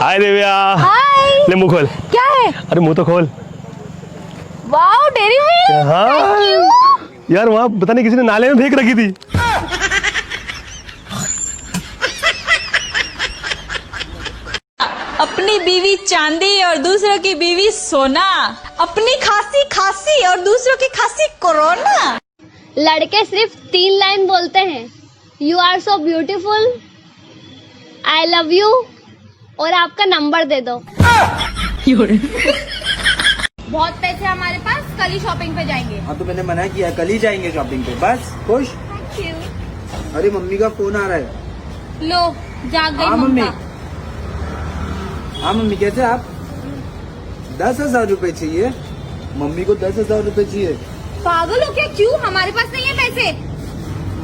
हाय दिव्या। हाय। ले मुंह खोल। क्या है? अरे मुंह तो खोल। Wow dairy milk. हाँ यार वहाँ पता नहीं किसी ने नाले में फेंक रखी थी। अपनी बीवी चांदी और दूसरों की बीवी सोना, अपनी खांसी खांसी और दूसरों की खांसी कोरोना। लड़के सिर्फ 3 लाइन बोलते हैं, you are so beautiful, I love you और आपका नंबर दे दो। बहुत पैसे हमारे पास, कल ही शॉपिंग पे जाएंगे। हाँ तो मैंने मना किया, कल ही जाएंगे शॉपिंग पे, बस खुश। Thank you. अरे मम्मी का फोन आ रहा है। लो जाग गई हाँ मम्मी। मम्मा। हाँ मम्मी कैसे आप? 10,000 रुपए चाहिए मम्मी को, 10,000 रुपए चाहिए। पागल हो क्या? क्यों? हमारे पास नहीं है पैसे।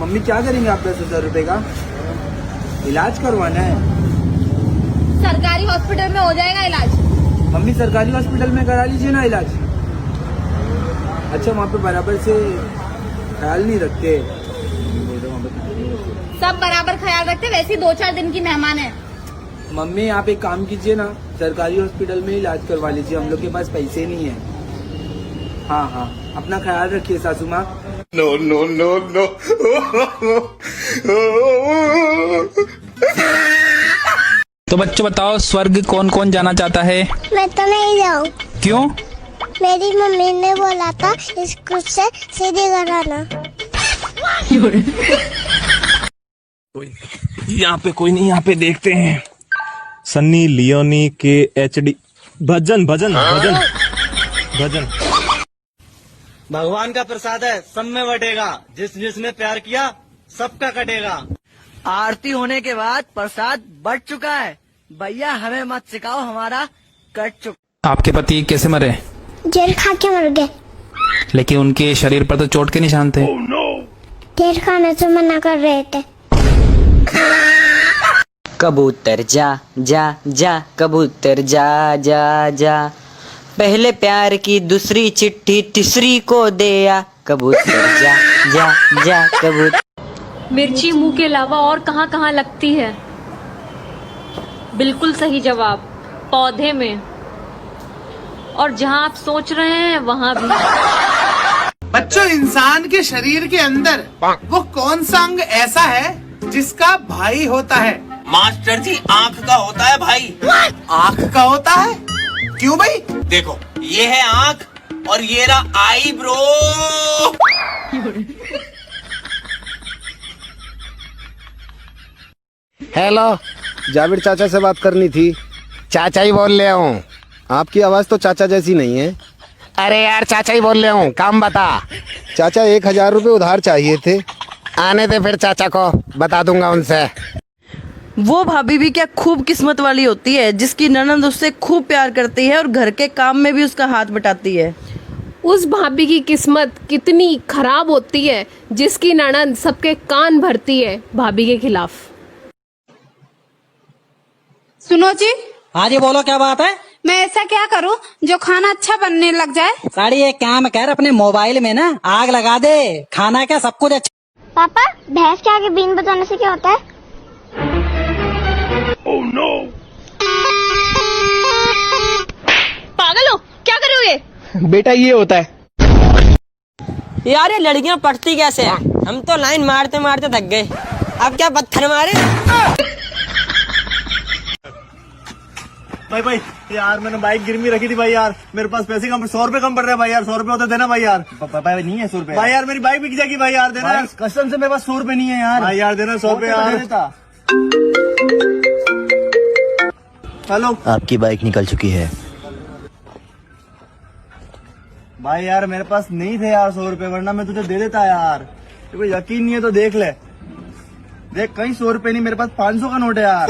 मम्मी क्या करेंगे आप 10,000 रुपए का? इलाज करवाना है। सरकारी हॉस्पिटल में हो जाएगा इलाज। मम्मी सरकारी हॉस्पिटल में करा लीजिए ना इलाज। अच्छा वहाँ पे बराबर से ख्याल नहीं रखते। सब बराबर ख्याल रखते, वैसे 2-4 दिन की मेहमान है। मम्मी आप एक काम कीजिए ना, सरकारी हॉस्पिटल में इलाज करवा लीजिए, हम लोग के पास पैसे नहीं है। हाँ हाँ अपना ख्याल रखिए सासू माँ। No no no no. तो बच्चों बताओ, स्वर्ग कौन कौन जाना चाहता है? मैं तो नहीं जाऊँ। क्यों? मेरी मम्मी ने बोला था स्कूल से सीधी घर आना। यहाँ पे कोई नहीं, यहाँ पे देखते हैं। सन्नी लियोनी के HD भजन भजन भजन भजन। भगवान का प्रसाद है, सब में बटेगा। जिसने प्यार किया सबका कटेगा। आरती होने के बाद प्रसाद बढ़ चुका है, भैया हमें मत सिखाओ, हमारा कट चुका। आपके पति कैसे मरे? जेल खा के मर गए। लेकिन उनके शरीर पर तो चोट के निशान थे। जेल खाने से मना कर रहे थे। कबूतर जा जा जा, कबूतर जा जा जा, पहले प्यार की दूसरी चिट्ठी तीसरी को दे आ। कबूतर जा जा जा कबूतर। मिर्ची मुंह के अलावा और कहाँ कहाँ लगती है? बिल्कुल सही जवाब, पौधे में। और जहाँ आप सोच रहे हैं वहाँ भी। बच्चों, इंसान के शरीर के अंदर वो कौन सा अंग ऐसा है जिसका भाई होता है? मास्टर जी आँख का होता है भाई। आँख का होता है? क्यों भाई? देखो ये है आँख और ये रहा आई ब्रो। हेलो, जाविर चाचा से बात करनी थी। चाचा ही बोल रहा हूँ। आपकी आवाज तो चाचा जैसी नहीं है। अरे यार चाचा ही बोल रहा हूँ, काम बता। चाचा 1,000 रुपये उधार चाहिए थे। आने दे फिर चाचा को, बता दूंगा उनसे। वो भाभी भी क्या खूब किस्मत वाली होती है, जिसकी ननंद उससे खूब प्यार करती है और घर के काम में भी उसका हाथ बटाती है। उस भाभी की किस्मत कितनी खराब होती है जिसकी ननंद सबके कान भरती है भाभी के खिलाफ। सुनो जी। हाँ जी बोलो, क्या बात है? मैं ऐसा क्या करूं जो खाना अच्छा बनने लग जाए? साड़ी एक काम कर, अपने मोबाइल में ना आग लगा दे, खाना क्या सब कुछ अच्छा। पापा, भैंस के आगे बीन बजाने से क्या होता है? Oh no. पागल हो क्या कर रहे हो? बेटा ये होता है। यार ये लड़कियां पढ़ती कैसे हैं? हम तो लाइन मारते मारते थक गए, अब क्या पत्थर मारे। भाई यार मैंने बाइक गिरवी रखी थी भाई यार, मेरे पास पैसे कम, 100 रुपए कम पड़ रहे हैं भाई यार। 100 रुपए होते देना भाई यार। भाई नहीं है 100 रुपए भाई यार, मेरी बाइक बिक जाएगी भाई यार, देना यार। कसम से मेरे पास 100 रुपए नहीं है यार। भाई यार देना 100 रुपए यार। हेलो, आपकी बाइक निकल चुकी है भाई यार मेरे पास नहीं थे यार 100 रुपए, वरना मैं तुझे दे देता यार। तेरे को यकीन नहीं है तो देख ले, देख कहीं 100 रुपए नहीं, मेरे पास 500 का नोट है यार।